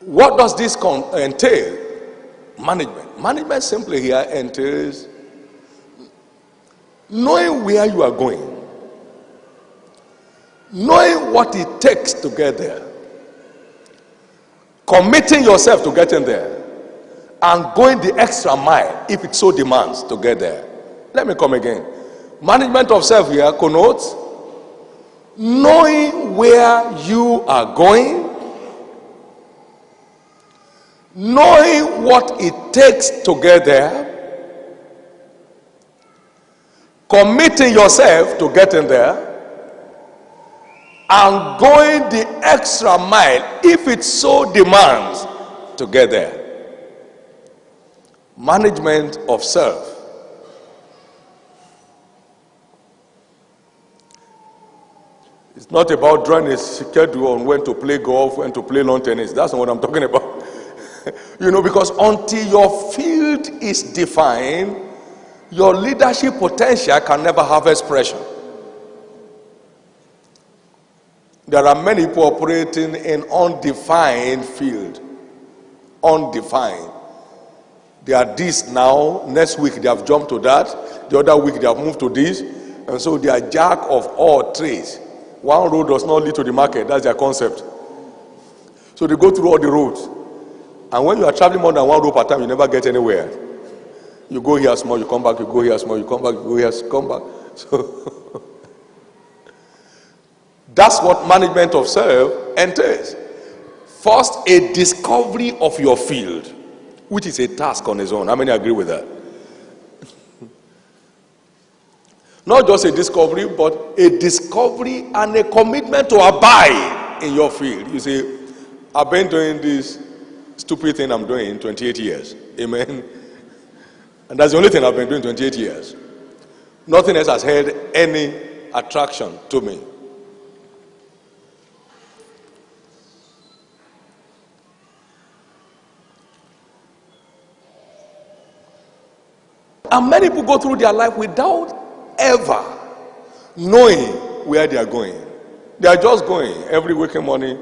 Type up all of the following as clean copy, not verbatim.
What does this entail? Management. Management simply here entails knowing where you are going, knowing what it takes to get there, committing yourself to getting there, and going the extra mile if it so demands to get there. Let me come again. Management of self here connotes knowing where you are going, knowing what it takes to get there, committing yourself to getting there, and going the extra mile if it so demands to get there. Management of self. It's not about drawing a schedule on when to play golf, when to play lawn tennis. That's not what I'm talking about. Because until your field is defined, your leadership potential can never have expression. There are many people operating in undefined field. Undefined. They are this now, next week they have jumped to that, the other week they have moved to this, and so they are jack of all trades. One road does not lead to the market, that's their concept. So they go through all the roads. And when you are traveling more than one road per time, you never get anywhere. You go here small, you come back, you go here small, you come back, you go here, come back. So that's what management of self entails. First, a discovery of your field, which is a task on its own. How many agree with that? Not just a discovery, but a discovery and a commitment to abide in your field. You say, I've been doing this stupid thing I'm doing 28 years. Amen. And that's the only thing I've been doing 28 years. Nothing else has held any attraction to me. And many people go through their life without ever knowing where they are going. They are just going every waking morning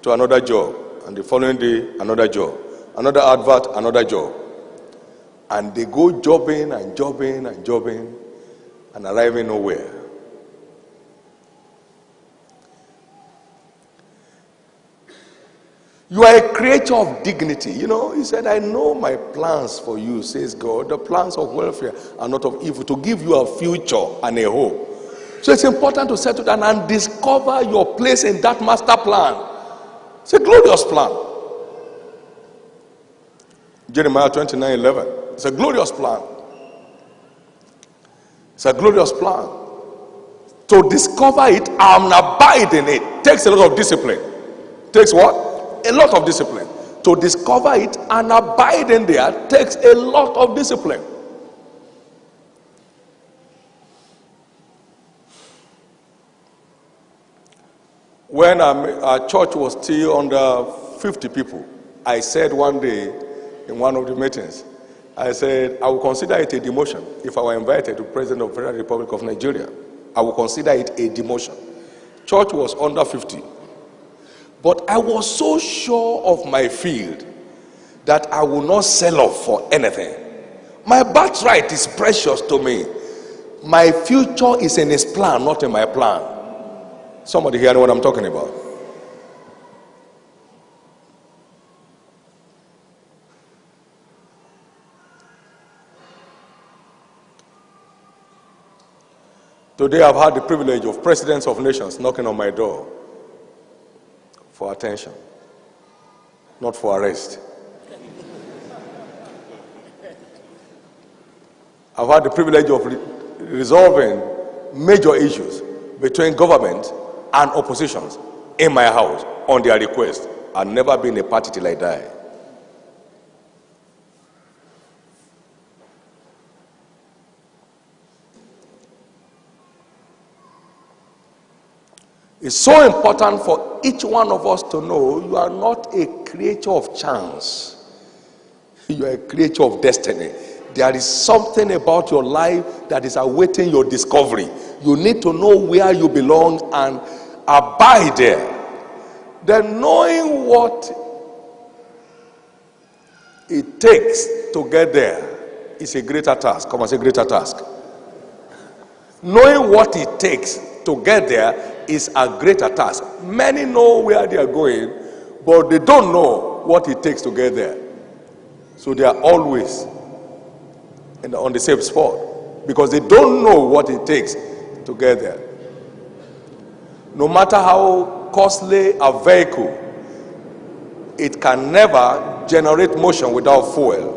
to another job, and the following day another job, another advert, another job, and they go jobbing and jobbing and jobbing and arriving nowhere. You are a creature of dignity. He said, I know my plans for you, says God, the plans of welfare are not of evil, to give you a future and a hope. So it's important to settle down and discover your place in that master plan. It's a glorious plan. Jeremiah 29:11. It's a glorious plan. It's a glorious plan. To discover it and abide in it takes a lot of discipline. Takes what? A lot of discipline. To discover it and abide in there takes a lot of discipline. When our church was still under 50 people, I said one day in one of the meetings, I said, I will consider it a demotion if I were invited to President of the Federal Republic of Nigeria. I will consider it a demotion. Church was under 50. But I was so sure of my field that I will not sell off for anything. My birthright is precious to me. My future is in his plan, not in my plan. Somebody here know what I'm talking about. Today I've had the privilege of presidents of nations knocking on my door for attention, not for arrest. I've had the privilege of resolving major issues between government and oppositions in my house on their request. I've never been a party till I die. It's so important for each one of us to know you are not a creature of chance. You are a creature of destiny. There is something about your life that is awaiting your discovery. You need to know where you belong and abide there. Then knowing what it takes to get there is a greater task. Come on, say greater task. Knowing what it takes to get there is a greater task. Many know where they are going, but they don't know what it takes to get there. So they are always on the same spot because they don't know what it takes to get there. No matter how costly a vehicle, it can never generate motion without fuel.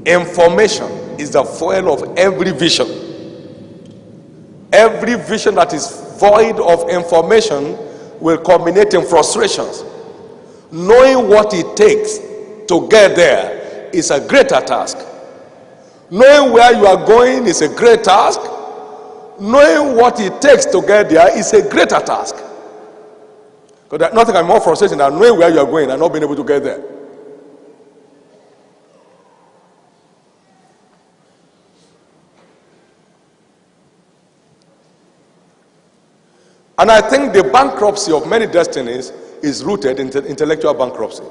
Information is the fuel of every vision. Every vision that is void of information will culminate in frustrations. Knowing what it takes to get there is a greater task. Knowing where you are going is a great task. Knowing what it takes to get there is a greater task. Because nothing can be more frustrating than knowing where you are going and not being able to get there. And I think the bankruptcy of many destinies is rooted in intellectual bankruptcy.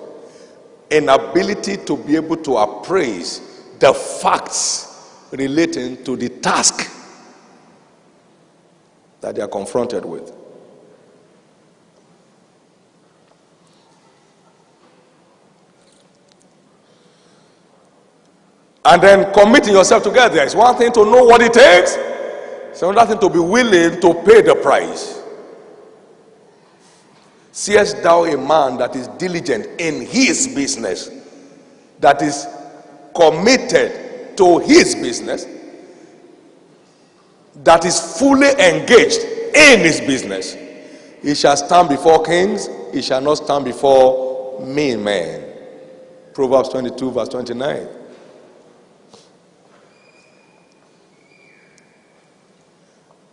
Inability to be able to appraise the facts relating to the task that they are confronted with. And then committing yourself to get there. It's one thing to know what it takes. It's another thing to be willing to pay the price. Seest thou a man that is diligent in his business, that is committed to his business, that is fully engaged in his business? He shall stand before kings, he shall not stand before mean men. Proverbs 22 verse 29.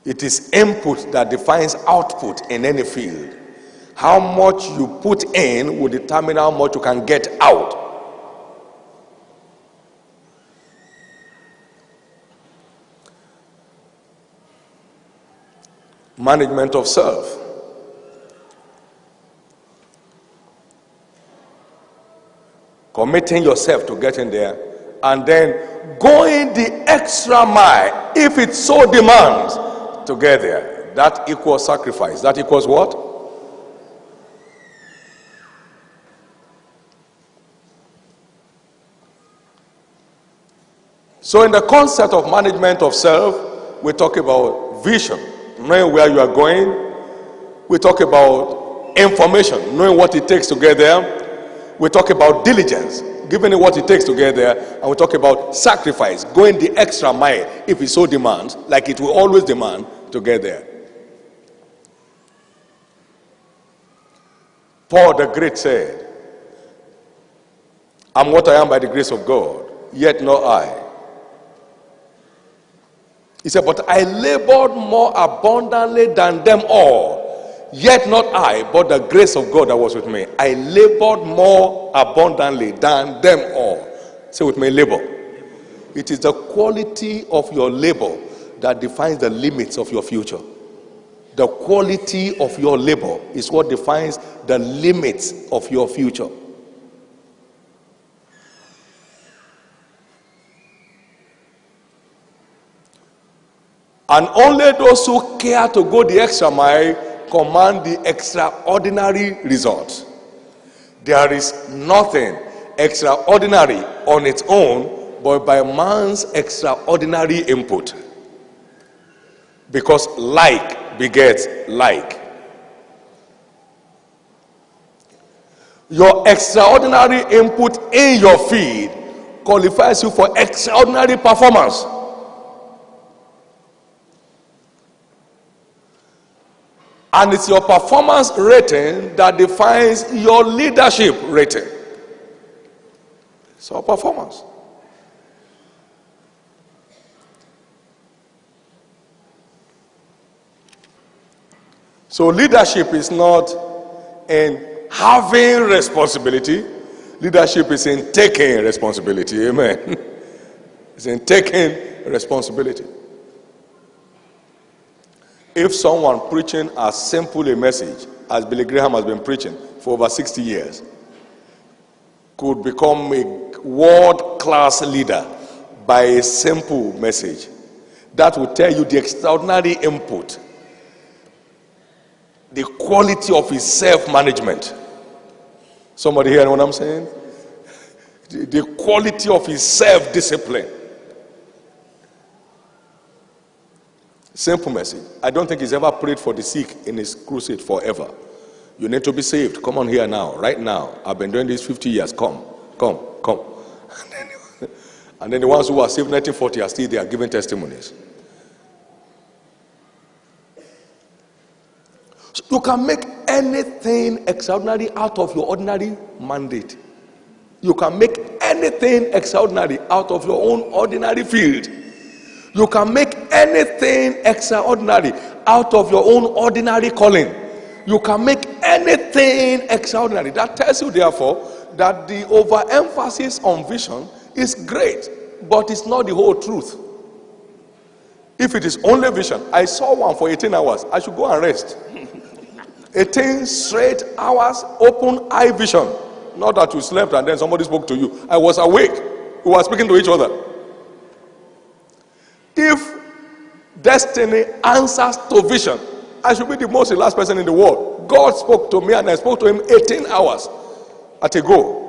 It is input that defines output in any field. How much you put in will determine how much you can get out. Management of self. Committing yourself to getting there and then going the extra mile if it so demands to get there. That equals sacrifice. That equals what? So in the concept of management of self, we talk about vision, knowing where you are going. We talk about information, knowing what it takes to get there. We talk about diligence, giving it what it takes to get there. And we talk about sacrifice, going the extra mile if it so demands, like it will always demand to get there. Paul the Great said, I'm what I am by the grace of God, yet not I. He said, but I labored more abundantly than them all, yet not I, but the grace of God that was with me. I labored more abundantly than them all. Say with me, labor. It is the quality of your labor that defines the limits of your future. The quality of your labor is what defines the limits of your future. And only those who care to go the extra mile command the extraordinary results. There is nothing extraordinary on its own, but by man's extraordinary input. Because like begets like. Your extraordinary input in your field qualifies you for extraordinary performance. And it's your performance rating that defines your leadership rating. It's our performance. So leadership is not in having responsibility. Leadership is in taking responsibility. Amen. It's in taking responsibility. If someone preaching as simple a message as Billy Graham has been preaching for over 60 years, could become a world-class leader by a simple message that will tell you the extraordinary input, the quality of his self-management. Somebody hear what I'm saying? The quality of his self-discipline. Simple message. I don't think he's ever prayed for the sick in his crusade forever. You need to be saved. Come on here now, right now. I've been doing this 50 years. Come. And then the ones who were saved in 1940 are still there giving testimonies. So you can make anything extraordinary out of your ordinary mandate. You can make anything extraordinary out of your own ordinary field. You can make anything extraordinary out of your own ordinary calling. You can make anything extraordinary. That tells you, therefore, that the overemphasis on vision is great, but it's not the whole truth. If it is only vision, I saw one for 18 hours. I should go and rest. 18 straight hours, open eye vision. Not that you slept and then somebody spoke to you. I was awake. We were speaking to each other. If destiny answers to vision, I should be the most relaxed person in the world. God spoke to me and I spoke to him 18 hours at a go.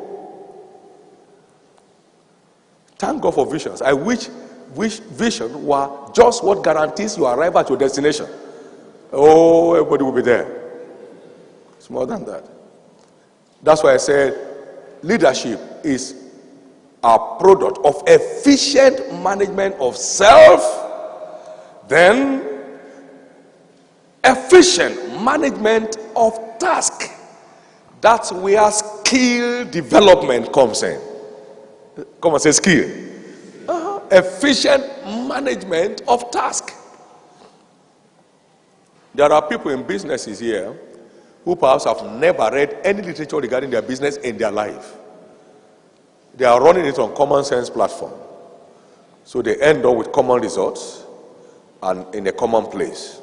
Thank God for visions. I wish vision were just what guarantees you arrive at your destination. Oh, everybody will be there. It's more than that. That's why I said leadership is a product of efficient management of self, then efficient management of task. That's where skill development comes in. Come on, say skill. Efficient management of task. There are people in businesses here who perhaps have never read any literature regarding their business in their life. They are running it on common sense platform. So they end up with common results and in a common place.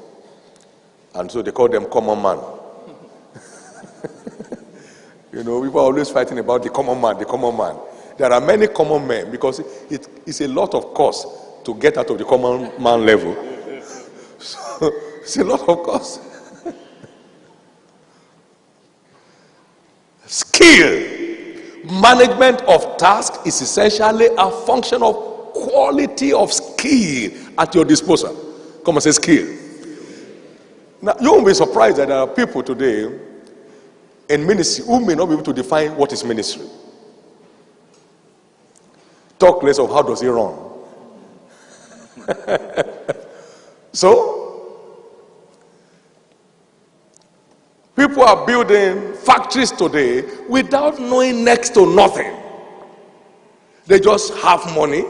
And so they call them common man. You know, people are always fighting about the common man, the common man. There are many common men because it's a lot of cost to get out of the common man level. So it's a lot of cost. Skill. Management of task is essentially a function of quality of skill at your disposal. Come and say skill. Now, you won't be surprised that there are people today in ministry who may not be able to define what is ministry. Talk less of how does it run. So, people are building factories today without knowing next to nothing. They just have money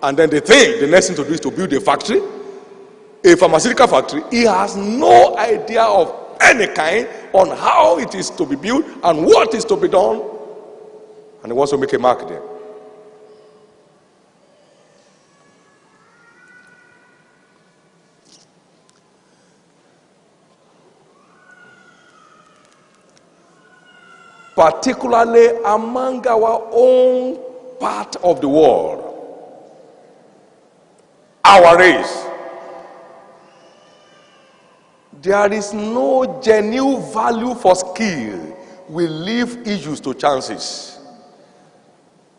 and then they think the next thing to do is to build a factory, a pharmaceutical factory. He has no idea of any kind on how it is to be built and what is to be done, and he wants to make a mark there. Particularly among our own part of the world, our race, there is no genuine value for skill. We leave issues to chances.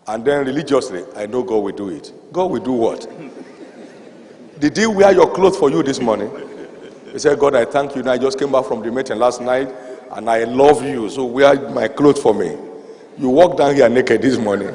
And then religiously, I know God will do it. God will do what? Did he wear your clothes for you this morning? He said, God, I thank you. I just came back from the meeting last night. And I love you, so wear my clothes for me. You walk down here naked this morning.